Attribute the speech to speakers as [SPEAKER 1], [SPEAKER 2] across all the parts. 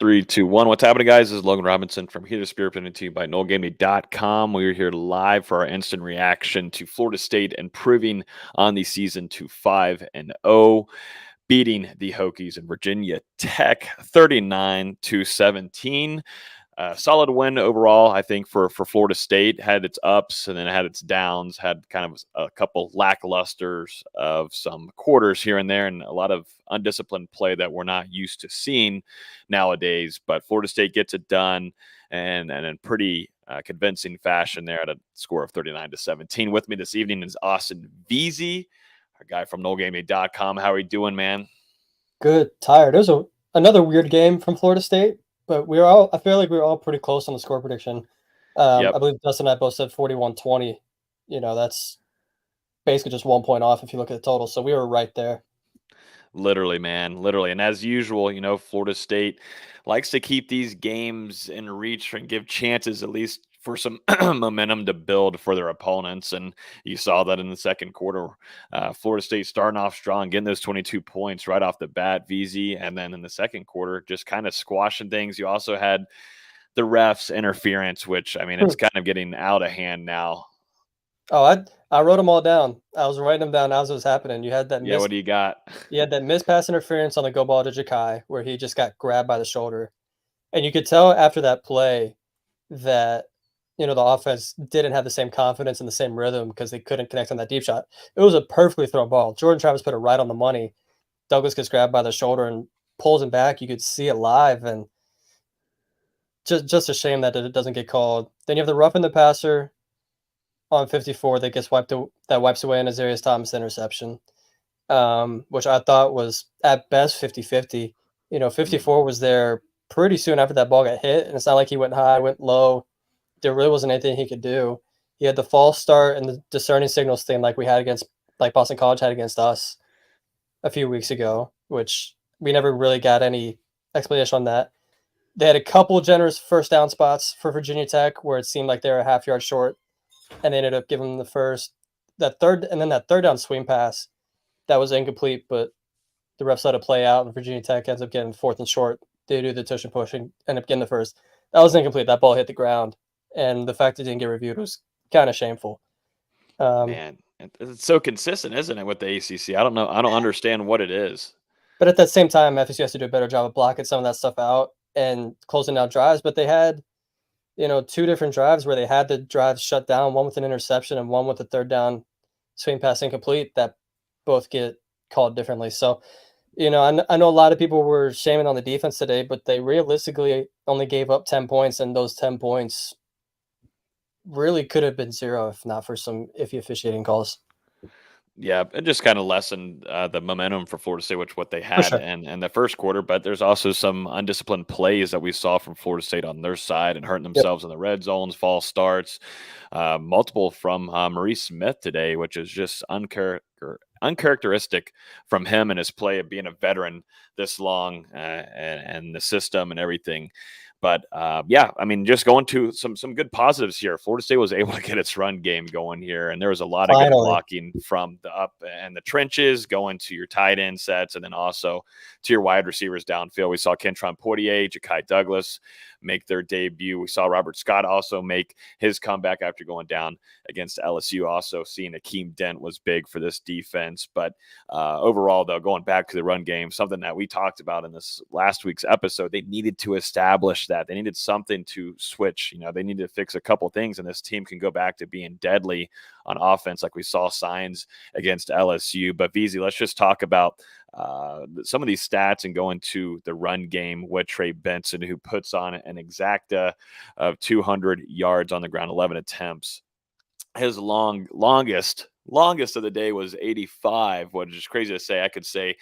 [SPEAKER 1] Three, two, one. What's happening, guys? This is Logan Robinson from Here to Spirit, presented to you by NoleGameday.com. We're here live for our instant reaction to Florida State improving on the season to 5-0, beating the Hokies and Virginia Tech 39-17. Solid win overall, I think, for Florida State. Had its ups and then it had its downs, had kind of a couple lacklusters of some quarters here and there, and a lot of undisciplined play that we're not used to seeing nowadays. But Florida State gets it done, and in pretty convincing fashion there at a score of 39-17. With me this evening is Austin Veazey, our guy from NoleGameday.com. How are you doing, man?
[SPEAKER 2] Good. Tired. It was another weird game from Florida State, but I feel like we were all pretty close on the score prediction.
[SPEAKER 1] Yep.
[SPEAKER 2] I believe Dustin and I both said 41-20. That's basically just 1 point off if you look at the total. So we were right there.
[SPEAKER 1] Literally, man, literally. And as usual, Florida State likes to keep these games in reach and give chances at least for some momentum to build for their opponents. And you saw that in the second quarter. Florida State starting off strong, getting those 22 points right off the bat, VZ. And then in the second quarter, just kind of squashing things. You also had the refs interference, which, I mean, it's kind of getting out of hand now.
[SPEAKER 2] Oh, I wrote them all down. I was writing them down as it was happening. You had that
[SPEAKER 1] Yeah, what do you got?
[SPEAKER 2] You had that missed pass interference on the go ball to Ja'Kai where he just got grabbed by the shoulder. And you could tell after that play that the offense didn't have the same confidence and the same rhythm because they couldn't connect on that deep shot. It was a perfectly thrown ball. Jordan Travis put it right on the money. Douglas gets grabbed by the shoulder and pulls him back. You could see it live, and just a shame that it doesn't get called. Then you have the roughing the passer on 54 that wipes away an Azarius Thomas interception, which I thought was at best 50-50. 54 was there pretty soon after that ball got hit, and it's not like he went high, went low. There really wasn't anything he could do. He had the false start and the discerning signals thing like Boston College had against us a few weeks ago, which we never really got any explanation on that. They had a couple generous first down spots for Virginia Tech where it seemed like they were a half yard short, and they ended up giving them the first. That third down swing pass, that was incomplete, but the refs let it play out, and Virginia Tech ends up getting fourth and short. They do the tush and push and end up getting the first. That was incomplete. That ball hit the ground. And the fact it didn't get reviewed was kind of shameful.
[SPEAKER 1] Man, it's so consistent, isn't it, with the ACC? I don't know. I don't understand what it is.
[SPEAKER 2] But at the same time, FSU has to do a better job of blocking some of that stuff out and closing out drives. But they had, two different drives where they had the drives shut down, one with an interception and one with a third down swing pass incomplete that both get called differently. So, I know a lot of people were shaming on the defense today, but they realistically only gave up 10 points, and those 10 points really could have been 0 if not for some iffy officiating calls.
[SPEAKER 1] Yeah, it just kind of lessened the momentum for Florida State, which what they
[SPEAKER 2] For
[SPEAKER 1] had
[SPEAKER 2] sure.
[SPEAKER 1] and the first quarter. But there's also some undisciplined plays that we saw from Florida State on their side and hurting
[SPEAKER 2] Yep.
[SPEAKER 1] themselves in the red zones, false starts, multiple from Maurice Smith today, which is just uncharacteristic from him and his play of being a veteran this long and the system and everything. But yeah, I mean, just going to some good positives here. Florida State was able to get its run game going here, and there was a lot of good blocking from the up and the trenches, going to your tight end sets, and then also to your wide receivers downfield. We saw Kentron Poitier, Ja'Kai Douglas make their debut. We saw Robert Scott also make his comeback after going down against LSU. Also seeing Akeem Dent was big for this defense. But overall, though, going back to the run game, something that we talked about in this last week's episode, they needed to establish that. They needed something to switch. They needed to fix a couple things, and this team can go back to being deadly on offense like we saw signs against LSU. But VZ, let's just talk about some of these stats and go into the run game with Trey Benson, who puts on an exacta of 200 yards on the ground, 11 attempts. His longest of the day was 85, which is crazy to say. I could say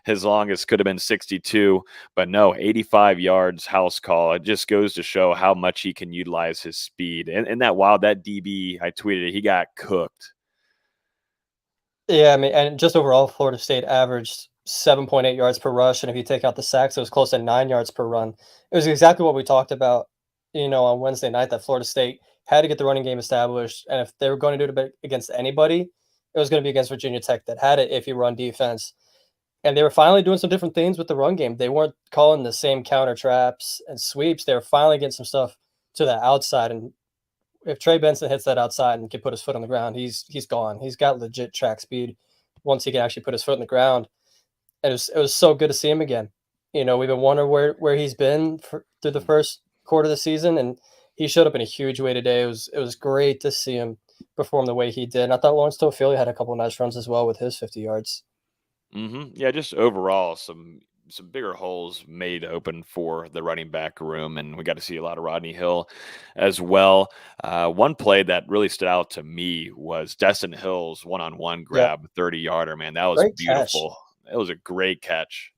[SPEAKER 1] his longest could have been 62, but no, 85 yards, house call. It just goes to show how much he can utilize his speed. And that DB, I tweeted it, he got cooked.
[SPEAKER 2] Yeah, I mean, and just overall, Florida State averaged 7.8 yards per rush, and if you take out the sacks, it was close to 9 yards per run. It was exactly what we talked about, on Wednesday night, that Florida State had to get the running game established, and if they were going to do it against anybody, it was going to be against Virginia Tech that had an iffy run defense. And they were finally doing some different things with the run game. They weren't calling the same counter traps and sweeps. They were finally getting some stuff to the outside. And if Trey Benson hits that outside and can put his foot on the ground, he's gone. He's got legit track speed once he can actually put his foot on the ground. And it was so good to see him again. We've been wondering where he's been through the first quarter of the season, and he showed up in a huge way today. It was great to see him perform the way he did. And I thought Lawrence Toafili had a couple of nice runs as well with his 50 yards.
[SPEAKER 1] Yeah, just overall some bigger holes made open for the running back room, and we got to see a lot of Rodney Hill as well. One play that really stood out to me was Destin Hill's one-on-one
[SPEAKER 2] Yep,
[SPEAKER 1] grab, 30-yarder. Man, that was
[SPEAKER 2] great catch.
[SPEAKER 1] beautiful. It was a great catch.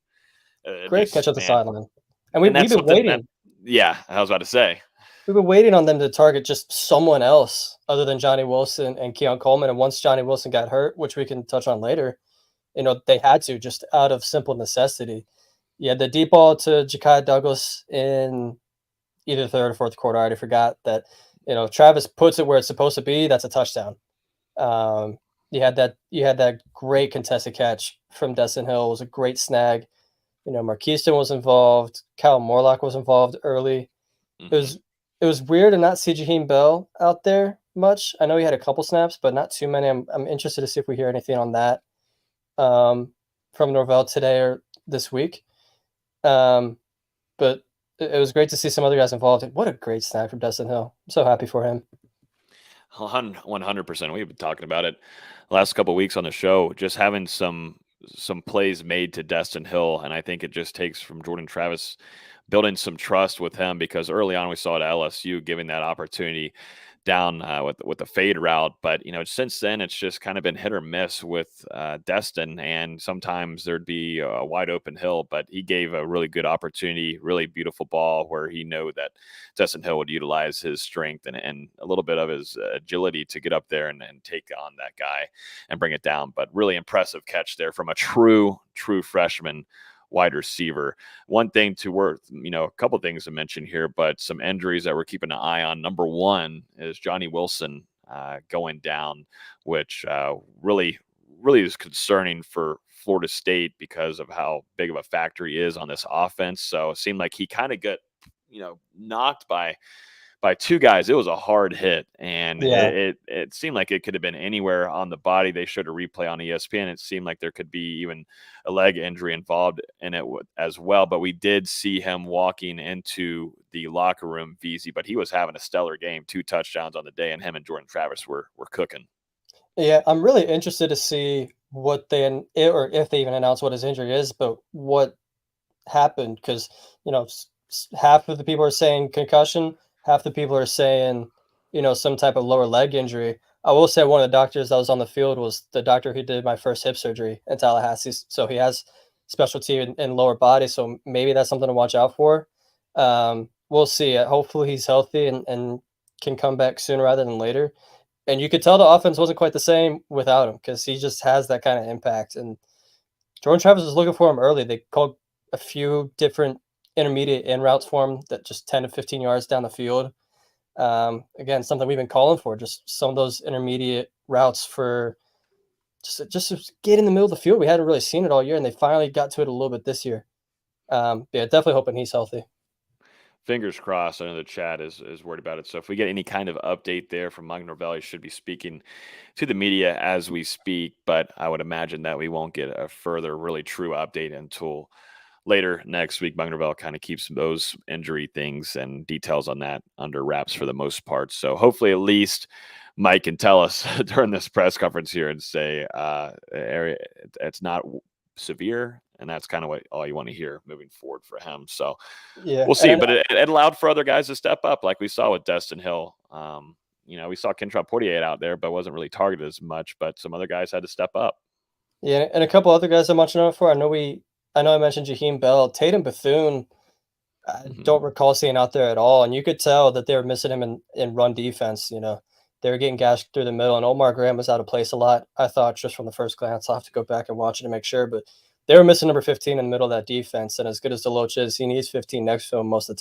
[SPEAKER 2] Great catch at the
[SPEAKER 1] Man,
[SPEAKER 2] sideline. And
[SPEAKER 1] and
[SPEAKER 2] we've
[SPEAKER 1] that's
[SPEAKER 2] been
[SPEAKER 1] something that,
[SPEAKER 2] waiting.
[SPEAKER 1] yeah, I was about to say.
[SPEAKER 2] We've been waiting on them to target just someone else other than Johnny Wilson and Keon Coleman. And once Johnny Wilson got hurt, which we can touch on later, they had to just out of simple necessity. Yeah, the deep ball to Ja'Kai Douglas in either third or fourth quarter. I already forgot that. Travis puts it where it's supposed to be. That's a touchdown. Um, you had that great contested catch from Destin Hill. It was a great snag. Marquiston was involved. Kyle Morlock was involved early. It
[SPEAKER 1] hmm
[SPEAKER 2] was it was weird to not see Jaheim Bell out there much. I know he had a couple snaps, but not too many. I'm interested to see if we hear anything on that um, from Norvell today or this week. Um, but it was great to see some other guys involved. What a great snap from Dustin Hill. I'm so happy for him.
[SPEAKER 1] 100%. We've been talking about it the last couple of weeks on the show, just having some plays made to Destin Hill, and I think it just takes from Jordan Travis building some trust with him, because early on we saw at LSU giving that opportunity down with the fade route, but since then it's just kind of been hit or miss with Destin, and sometimes there'd be a wide open Hill, but he gave a really good opportunity, really beautiful ball where he knew that Destin Hill would utilize his strength and a little bit of his agility to get up there and take on that guy and bring it down. But really impressive catch there from a true freshman wide receiver. One thing to worth, a couple things to mention here, but some injuries that we're keeping an eye on. Number one is Johnny Wilson going down, which really is concerning for Florida State because of how big of a factor he is on this offense. So it seemed like he kind of got, knocked by two guys. It was a hard hit, and
[SPEAKER 2] Yeah.
[SPEAKER 1] it seemed like it could have been anywhere on the body. They showed a replay on ESPN. It seemed like there could be even a leg injury involved in it as well. But we did see him walking into the locker room, VZ, but he was having a stellar game, 2 touchdowns on the day, and him and Jordan Travis were cooking.
[SPEAKER 2] Yeah, I'm really interested to see what or if they even announce what his injury is, but what happened because half of the people are saying concussion, half the people are saying some type of lower leg injury. I will say one of the doctors that was on the field was the doctor who did my first hip surgery in Tallahassee, so he has specialty in lower body, so maybe that's something to watch out for. We'll see. Hopefully he's healthy and can come back sooner rather than later. And you could tell the offense wasn't quite the same without him because he just has that kind of impact. And Jordan Travis was looking for him early. They called a few different intermediate in routes for him that just 10 to 15 yards down the field. Again, something we've been calling for, just some of those intermediate routes for just to get in the middle of the field. We hadn't really seen it all year, and they finally got to it a little bit this year. Yeah, definitely hoping he's healthy.
[SPEAKER 1] Fingers crossed. I know the chat is worried about it. So if we get any kind of update there from Mike Norvell, he should be speaking to the media as we speak. But I would imagine that we won't get a further really true update until later next week. Mike Norvell kind of keeps those injury things and details on that under wraps for the most part. So hopefully at least Mike can tell us during this press conference here and say it's not severe, and that's kind of what all you want to hear moving forward for him. So
[SPEAKER 2] Yeah,
[SPEAKER 1] we'll
[SPEAKER 2] and
[SPEAKER 1] see, but it allowed for other guys to step up, like we saw with Destin Hill. We saw Kentrell Portier out there, but wasn't really targeted as much. But some other guys had to step up.
[SPEAKER 2] yeah, and a couple other guys I'm watching out for. I know I mentioned Jaheim Bell, Tatum Bethune. I
[SPEAKER 1] hmm
[SPEAKER 2] don't recall seeing out there at all, and you could tell that they were missing him in run defense. They were getting gashed through the middle, and Omar Graham was out of place a lot. I thought just from the first glance. I'll have to go back and watch it to make sure, but they were missing number 15 in the middle of that defense. And as good as Deloach is, he needs 15 next to him most of the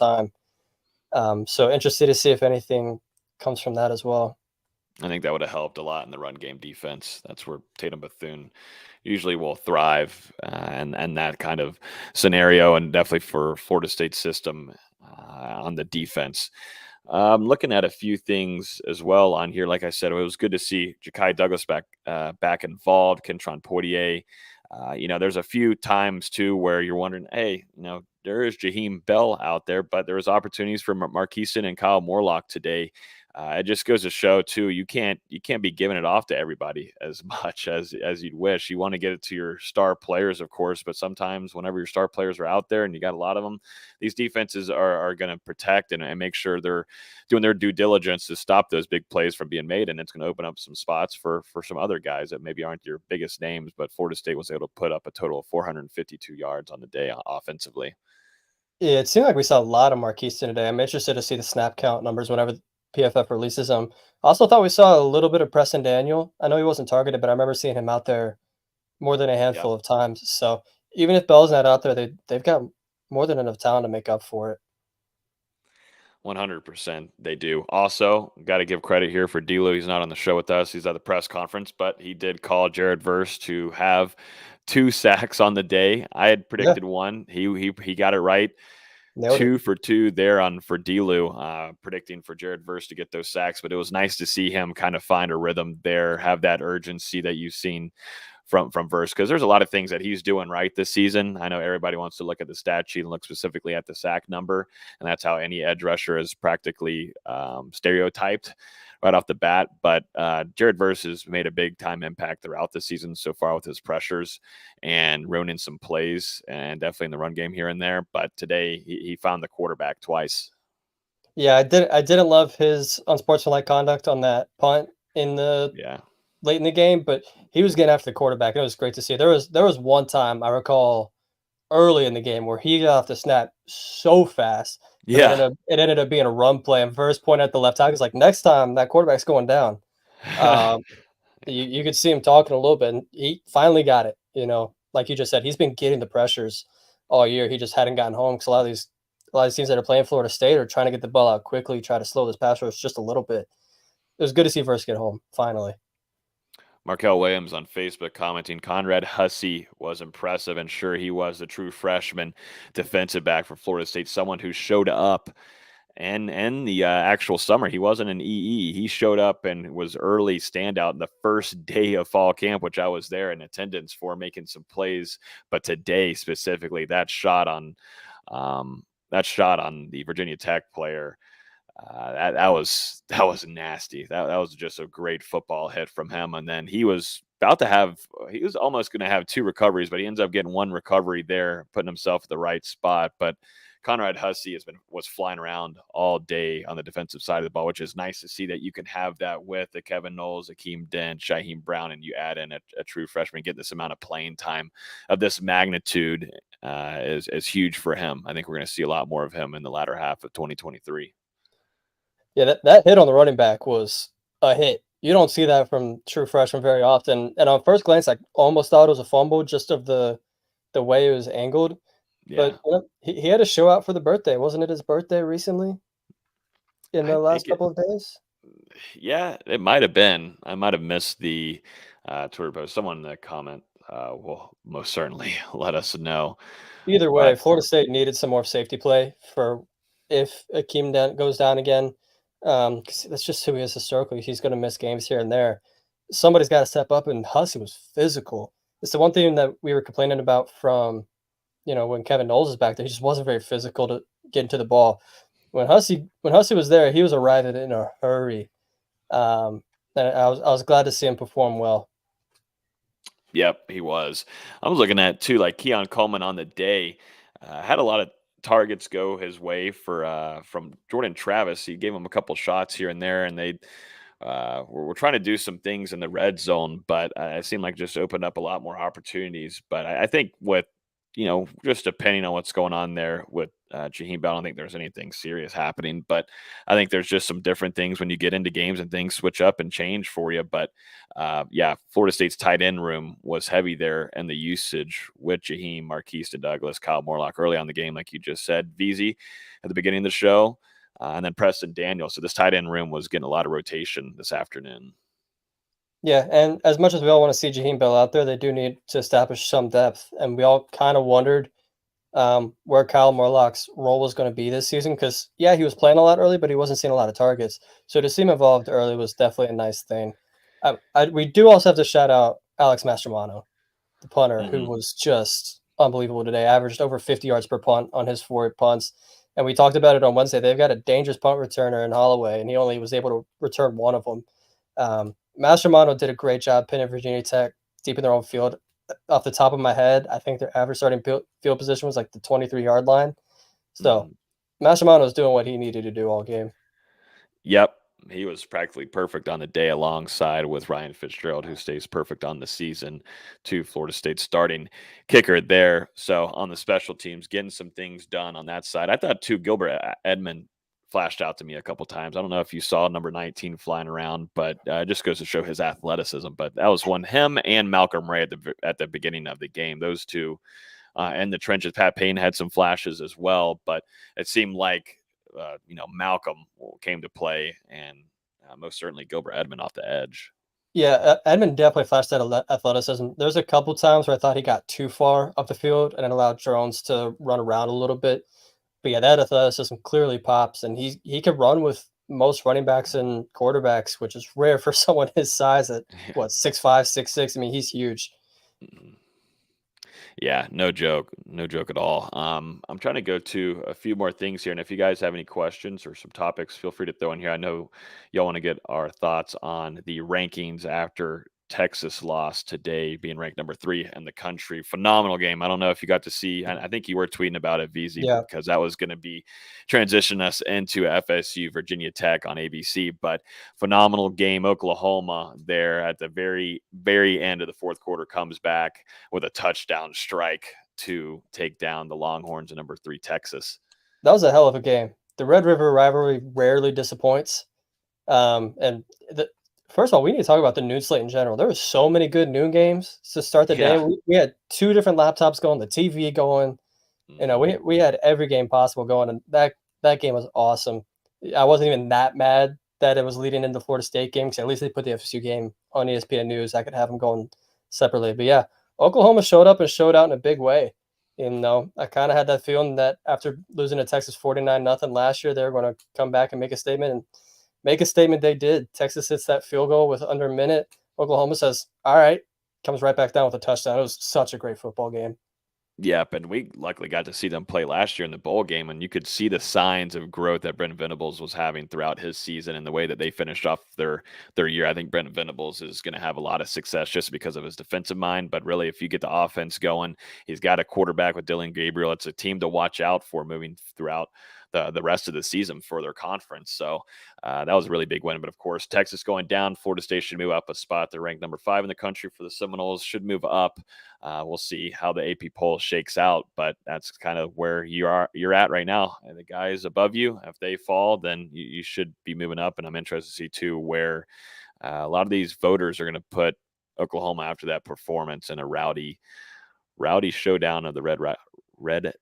[SPEAKER 2] time. So interested to see if anything comes from that as well.
[SPEAKER 1] I think that would have helped a lot in the run game defense. That's where Tatum Bethune usually will thrive, and that kind of scenario, and definitely for Florida State system on the defense. Looking at a few things as well on here. Like I said, it was good to see Ja'Kai Douglas back involved. Kentron Poitier. There's a few times too where you're wondering, hey, there is Jaheim Bell out there, but there was opportunities for Marquiston and Kyle Morlock today. It just goes to show too, you can't be giving it off to everybody as much as you'd wish. You want to get it to your star players, of course, but sometimes whenever your star players are out there and you got a lot of them, these defenses are going to protect and make sure they're doing their due diligence to stop those big plays from being made, and it's going to open up some spots for some other guys that maybe aren't your biggest names. But Florida State was able to put up a total of 452 yards on the day offensively.
[SPEAKER 2] Yeah, it seemed like we saw a lot of Marquiston today. I'm interested to see the snap count numbers whenever PFF releases them. I also thought we saw a little bit of Preston Daniel. I know he wasn't targeted, but I remember seeing him out there more than a
[SPEAKER 1] Yep.
[SPEAKER 2] handful of times. So even if Bell's not out there, they've got more than enough talent to make up for it.
[SPEAKER 1] 100% they do. Also, got to give credit here for D'Lo. He's not on the show with us. He's at the press conference, but he did call Jared Verse to have 2 sacks on the day. I had
[SPEAKER 2] Yeah,
[SPEAKER 1] predicted one. He got it right.
[SPEAKER 2] nailed it.
[SPEAKER 1] 2 for 2 there for D'Lo, predicting for Jared Verse to get those sacks. But it was nice to see him kind of find a rhythm there, have that urgency that you've seen from Verse, because there's a lot of things that he's doing right this season. I know everybody wants to look at the stat sheet and look specifically at the sack number, and that's how any edge rusher is practically stereotyped right off the bat. But Jared Verse has made a big time impact throughout the season so far with his pressures and ruining some plays, and definitely in the run game here and there. But today he found the quarterback twice.
[SPEAKER 2] Yeah, I didn't love his unsportsmanlike conduct on that punt in the
[SPEAKER 1] Yeah.
[SPEAKER 2] late in the game, but he was getting after the quarterback. And it was great to see. There was one time I recall early in the game where he got off the snap so fast that
[SPEAKER 1] Yeah.
[SPEAKER 2] it ended up being a run play. And first point at the left tackle was like, next time that quarterback's going down. Um, you could see him talking a little bit, and he finally got it. Like you just said, he's been getting the pressures all year. He just hadn't gotten home because a lot of these teams that are playing Florida State are trying to get the ball out quickly, try to slow this pass rush just a little bit. It was good to see Verse get home finally.
[SPEAKER 1] Markel Williams on Facebook commenting, Conrad Hussey was impressive, and sure, he was the true freshman defensive back for Florida State, someone who showed up and the actual summer. He wasn't an EE. He showed up and was early standout in the first day of fall camp, which I was there in attendance for, making some plays. But today specifically, that shot on the Virginia Tech player, that was nasty. That was just a great football hit from him. And then he was almost going to have 2 recoveries, but he ends up getting 1 recovery there, putting himself at the right spot. But Conrad Hussey was flying around all day on the defensive side of the ball, which is nice to see that you can have that with the Kevin Knowles, Akeem Dent, Shaheem Brown, and you add in a true freshman, get this amount of playing time of this magnitude is huge for him. I think we're going to see a lot more of him in the latter half of 2023.
[SPEAKER 2] Yeah, that hit on the running back was a hit. You don't see that from true freshmen very often. And on first glance, I almost thought it was a fumble just of the way it was angled.
[SPEAKER 1] Yeah,
[SPEAKER 2] But he had a show out for the birthday. Wasn't it his birthday recently in
[SPEAKER 1] I
[SPEAKER 2] the last
[SPEAKER 1] think it.
[SPEAKER 2] couple of days?
[SPEAKER 1] Yeah, it might have been. I might have missed the Twitter post. Someone in the comment will most certainly let us know.
[SPEAKER 2] Either way,
[SPEAKER 1] But
[SPEAKER 2] Florida State needed some more safety play for if Akeem Dent goes down again. 'Cause that's just who he is historically. He's going to miss games here and there. Somebody's got to step up, and Hussey was physical. It's the one thing that we were complaining about from when Kevin Knowles is back there. He just wasn't very physical to get into the ball. When Hussey was there, he was arriving in a hurry. And I was glad to see him perform well.
[SPEAKER 1] yep, he was. I was looking at too, like Keon Coleman on the day had a lot of targets go his way from Jordan Travis. He gave him a couple shots here and there, and they we're trying to do some things in the red zone, but it seemed like just opened up a lot more opportunities. But I think with just depending on what's going on there with Jaheim Bell, I don't think there's anything serious happening. But I think there's just some different things when you get into games and things switch up and change for you. But yeah, Florida State's tight end room was heavy there, and the usage with Jaheim, Marquise Douglas, Kyle Morlock early on the game, like you just said, VZ at the beginning of the show. and then Preston Daniel. So this tight end room was getting a lot of rotation this afternoon.
[SPEAKER 2] Yeah, and as much as we all want to see Jaheim Bell out there, they do need to establish some depth. And we all kind of wondered where Kyle Morlock's role was going to be this season because, yeah, he was playing a lot early, but he wasn't seeing a lot of targets. So to see him involved early was definitely a nice thing. We do also have to shout out Alex Mastromano, the punter, who was just unbelievable today, averaged over 50 yards per punt on his 4 punts. And we talked about it on Wednesday. They've got a dangerous punt returner in Holloway, and he only was able to return one of them. Mastromano did a great job pinning Virginia Tech deep in their own field. Off the top of my head, I think their average starting field position was like the 23-yard line. So Mastromano was doing what he needed to do all game.
[SPEAKER 1] Yep. He was practically perfect on the day alongside with Ryan Fitzgerald, who stays perfect on the season, to Florida State starting kicker there. So on the special teams, getting some things done on that side. I thought, too, Gilbert Edmond flashed out to me a couple times. I don't know if you saw number 19 flying around, but it just goes to show his athleticism. But that was one, him and Malcolm Ray at the beginning of the game. Those two in the trenches. Pat Payne had some flashes as well, but it seemed like Malcolm came to play, and most certainly Gilbert Edmond off the edge.
[SPEAKER 2] Yeah, Edmond definitely flashed that athleticism. There's a couple times where I thought he got too far up the field and it allowed Jones to run around a little bit. But yeah, that athleticism clearly pops, and he could run with most running backs and quarterbacks, which is rare for someone his size at what 6'5", 6'6". I mean, he's huge.
[SPEAKER 1] Yeah, no joke at all. I'm trying to go to a few more things here, and if you guys have any questions or some topics, feel free to throw in here. I know y'all want to get our thoughts on the rankings after Texas lost today, being ranked number 3 in the country. Phenomenal game. I don't know if you got to see. I think you were tweeting about it, VZ,
[SPEAKER 2] Yeah.
[SPEAKER 1] because that was going to be transition us into FSU, Virginia Tech on ABC. But phenomenal game. Oklahoma there at the very, very end of the fourth quarter comes back with a touchdown strike to take down the Longhorns in number 3 Texas.
[SPEAKER 2] That was a hell of a game. The Red River rivalry rarely disappoints. First of all, we need to talk about the noon slate in general. There were so many good noon games to start the day. We had 2 different laptops going, the TV going. You know, we had every game possible going, and that game was awesome. I wasn't even that mad that it was leading into the Florida State game because at least they put the FSU game on ESPN News. I could have them going separately. But yeah, Oklahoma showed up and showed out in a big way. You know, I kind of had that feeling that after losing to Texas 49-0 last year, they were going to come back and make a statement. And make a statement they did. Texas hits that field goal with under a minute. Oklahoma says, all right, comes right back down with a touchdown. It was such a great football game.
[SPEAKER 1] Yep, and we luckily got to see them play last year in the bowl game, and you could see the signs of growth that Brent Venables was having throughout his season and the way that they finished off their year. I think Brent Venables is going to have a lot of success just because of his defensive mind, but really if you get the offense going, he's got a quarterback with Dylan Gabriel. It's a team to watch out for moving throughout the rest of the season for their conference. So that was a really big win. But of course, Texas going down, Florida State should move up a spot. They're ranked number 5 in the country for the Seminoles, should move up. We'll see how the AP poll shakes out, but that's kind of where you're at right now. And the guys above you, if they fall, then you should be moving up. And I'm interested to see too where a lot of these voters are going to put Oklahoma after that performance in a rowdy showdown of the Red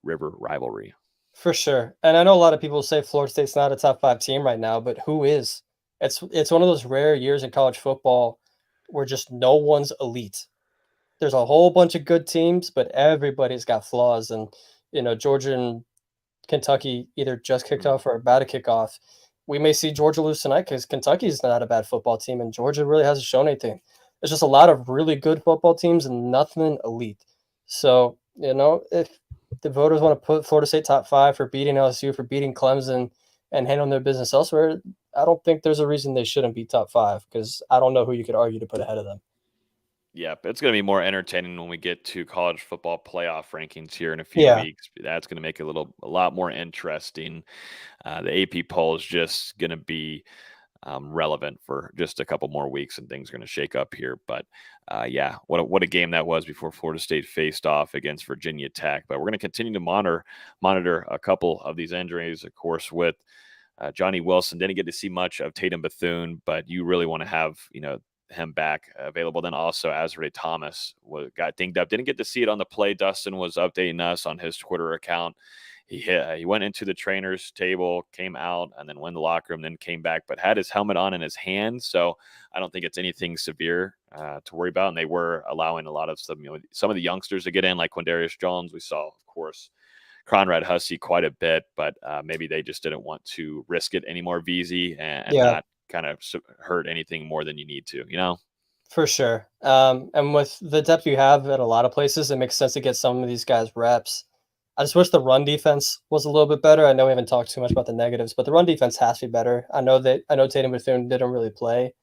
[SPEAKER 1] River rivalry.
[SPEAKER 2] For sure. And I know a lot of people say Florida State's not a top 5 team right now, but who is? It's one of those rare years in college football where just no one's elite. There's a whole bunch of good teams, but everybody's got flaws. And, you know, Georgia and Kentucky either just kicked off or about to kick off. We may see Georgia lose tonight because Kentucky's not a bad football team, and Georgia really hasn't shown anything. There's just a lot of really good football teams and nothing elite. So, you know, if the voters want to put Florida State top 5 for beating LSU, for beating Clemson, and handling their business elsewhere, I don't think there's a reason they shouldn't be top 5 because I don't know who you could argue to put ahead of them.
[SPEAKER 1] Yep, it's going to be more entertaining when we get to college football playoff rankings here in a few weeks. That's going to make it a lot more interesting. The AP poll is just going to be relevant for just a couple more weeks, and things are going to shake up here. But yeah, what a game that was before Florida State faced off against Virginia Tech. But we're going to continue to monitor a couple of these injuries, of course, with Johnny Wilson. Didn't get to see much of Tatum Bethune, but you really want to have him back available. Then also Azrae Thomas got dinged up. Didn't get to see it on the play. Dustin was updating us on his Twitter account. He went into the trainer's table, came out, and then went in the locker room, then came back, but had his helmet on in his hand. So I don't think it's anything severe to worry about. And they were allowing a lot of some of the youngsters to get in, like Quindarius Jones. We saw, of course, Conrad Hussey quite a bit, but maybe they just didn't want to risk it anymore, VZ, and
[SPEAKER 2] Yeah,
[SPEAKER 1] not kind of hurt anything more than you need to, you know?
[SPEAKER 2] for sure. And with the depth you have at a lot of places, it makes sense to get some of these guys reps. I just wish the run defense was a little bit better. I know we haven't talked too much about the negatives, but the run defense has to be better. I know Tatum Bethune didn't really play,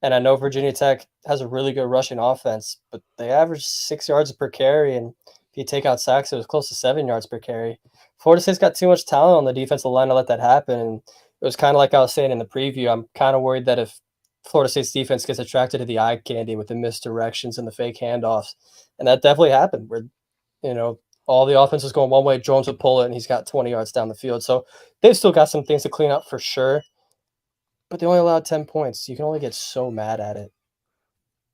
[SPEAKER 2] and I know Virginia Tech has a really good rushing offense, but they average 6 yards per carry, and if you take out sacks, it was close to 7 yards per carry. Florida State's got too much talent on the defensive line to let that happen, and it was kind of like I was saying in the preview. I'm kind of worried that if Florida State's defense gets attracted to the eye candy with the misdirections and the fake handoffs, and that definitely happened where, you know, all the offense was going one way, Jones would pull it, and he's got 20 yards down the field. So they've still got some things to clean up for sure, but they only allowed 10 points. You can only get so mad at it.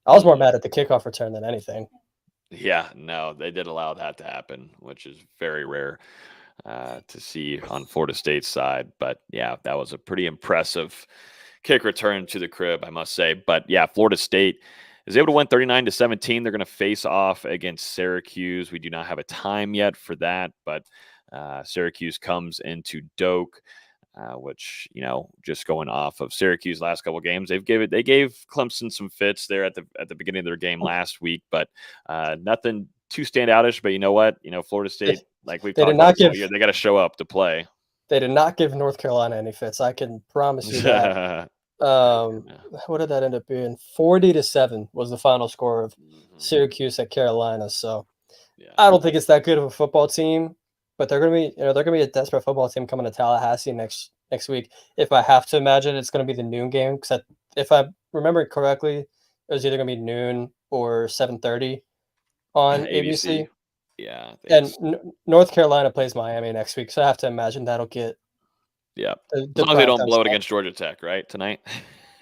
[SPEAKER 2] I was more
[SPEAKER 1] Mhm.
[SPEAKER 2] mad at the kickoff return than anything.
[SPEAKER 1] Yeah, no, they did allow that to happen, which is very rare to see on Florida State's side. But yeah, that was a pretty impressive kick return to the crib, I must say. But yeah, Florida State is able to win 39-17. They're going to face off against Syracuse. We do not have a time yet for that, but Syracuse comes into Doak. Which, just going off of Syracuse last couple of games, they gave Clemson some fits there at the beginning of their game last week, but nothing too standoutish. But you know what? Florida
[SPEAKER 2] They,
[SPEAKER 1] State, like we've
[SPEAKER 2] they did
[SPEAKER 1] talked about
[SPEAKER 2] not
[SPEAKER 1] this all
[SPEAKER 2] give
[SPEAKER 1] year, they got to show up to play.
[SPEAKER 2] they did not give North Carolina any fits. I can promise you that.
[SPEAKER 1] Yeah,
[SPEAKER 2] Um, what did that end up being? 40-7 was the final score of
[SPEAKER 1] mhm,
[SPEAKER 2] Syracuse at Carolina. So
[SPEAKER 1] yeah,
[SPEAKER 2] I don't think it's that good of a football team, but they're gonna be a desperate football team coming to Tallahassee next week. If I have to imagine, it's gonna be the noon game because if I remember correctly, it was either gonna be noon or 7:30 on
[SPEAKER 1] ABC.
[SPEAKER 2] ABC.
[SPEAKER 1] Yeah, I think
[SPEAKER 2] And
[SPEAKER 1] it's
[SPEAKER 2] North Carolina plays Miami next week, so I have to imagine that'll get
[SPEAKER 1] yeah. As
[SPEAKER 2] the
[SPEAKER 1] long as they
[SPEAKER 2] prime
[SPEAKER 1] don't
[SPEAKER 2] time
[SPEAKER 1] blow it
[SPEAKER 2] slot.
[SPEAKER 1] against Georgia Tech, right tonight.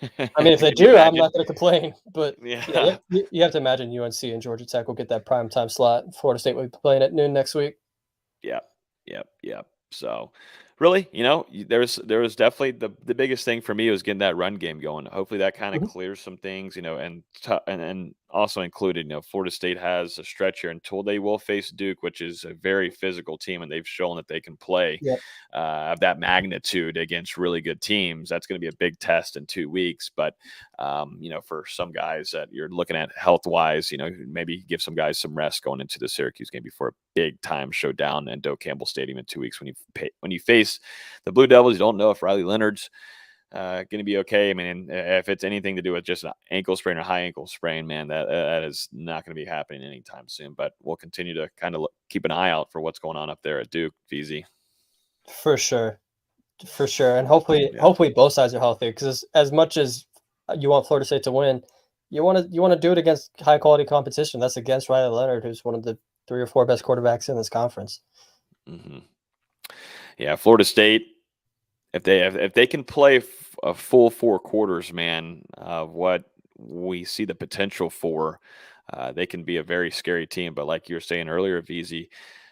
[SPEAKER 2] I mean, if they
[SPEAKER 1] Can you
[SPEAKER 2] do, I'm not
[SPEAKER 1] imagine?
[SPEAKER 2] going to complain. But yeah,
[SPEAKER 1] Yeah.
[SPEAKER 2] you have to imagine UNC and Georgia Tech will get that prime time slot. Florida State will be playing at noon next week.
[SPEAKER 1] Yep, yep. So, really, there was definitely the biggest thing for me was getting that run game going. Hopefully, that kind of
[SPEAKER 2] Mhm.
[SPEAKER 1] clears some things, and also included, Florida State has a stretch here until they will face Duke, which is a very physical team, and they've shown that they can play
[SPEAKER 2] Yep.
[SPEAKER 1] of that magnitude against really good teams. That's going to be a big test in 2 weeks, but for some guys that you're looking at health wise, maybe give some guys some rest going into the Syracuse game before a big time showdown in Doak Campbell Stadium in 2 weeks. When you face the Blue Devils, you don't know if Riley Leonard's going to be okay. I mean, if it's anything to do with just an ankle sprain or high ankle sprain, man, that is not going to be happening anytime soon. But we'll continue to kind of keep an eye out for what's going on up there at Duke, VZ.
[SPEAKER 2] For sure, for sure, and hopefully both sides are healthy. Because as much as you want Florida State to win, you want to do it against high quality competition. That's against Riley Leonard, who's one of the 3 or 4 best quarterbacks in this conference.
[SPEAKER 1] Hmm. Yeah, Florida State. If they can play a full 4 quarters, man, of what we see the potential for, they can be a very scary team. But like you were saying earlier, VZ,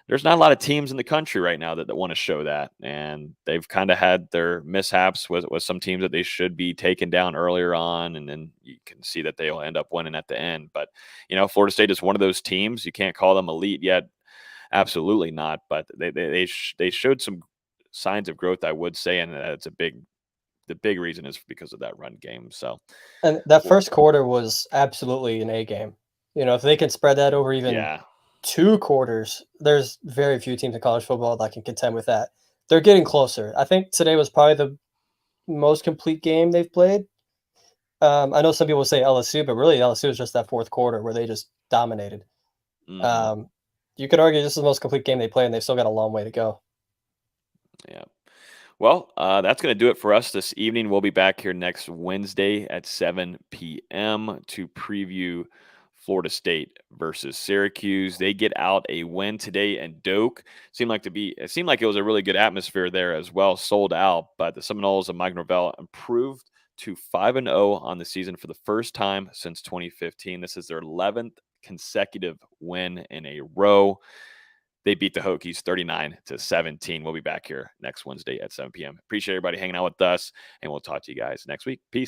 [SPEAKER 1] there's not a lot of teams in the country right now that want to show that, and they've kind of had their mishaps with some teams that they should be taken down earlier on, and then you can see that they'll end up winning at the end. But Florida State is one of those teams. You can't call them elite yet. Absolutely not. But they showed some signs of growth, I would say, and that's the big reason is because of that run game. So,
[SPEAKER 2] And that
[SPEAKER 1] w-
[SPEAKER 2] first quarter was absolutely an A game. If they can spread that over even
[SPEAKER 1] yeah,
[SPEAKER 2] 2 quarters, there's very few teams in college football that can contend with that. They're getting closer. I think today was probably the most complete game they've played. I know some people say LSU, but really LSU was just that 4th quarter where they just dominated.
[SPEAKER 1] hmm,
[SPEAKER 2] Um, you could argue this is the most complete game they played, and they've still got a long way to go.
[SPEAKER 1] yeah. Well, that's going to do it for us this evening. We'll be back here next Wednesday at 7 p.m. to preview Florida State versus Syracuse. They get out a win today, and Doak it seemed like it was a really good atmosphere there as well, sold out. But the Seminoles of Mike Norvell improved to 5-0 on the season for the first time since 2015. This is their 11th consecutive win in a row. they beat the Hokies 39-17. We'll be back here next Wednesday at 7 p.m. Appreciate everybody hanging out with us, and we'll talk to you guys next week. Peace.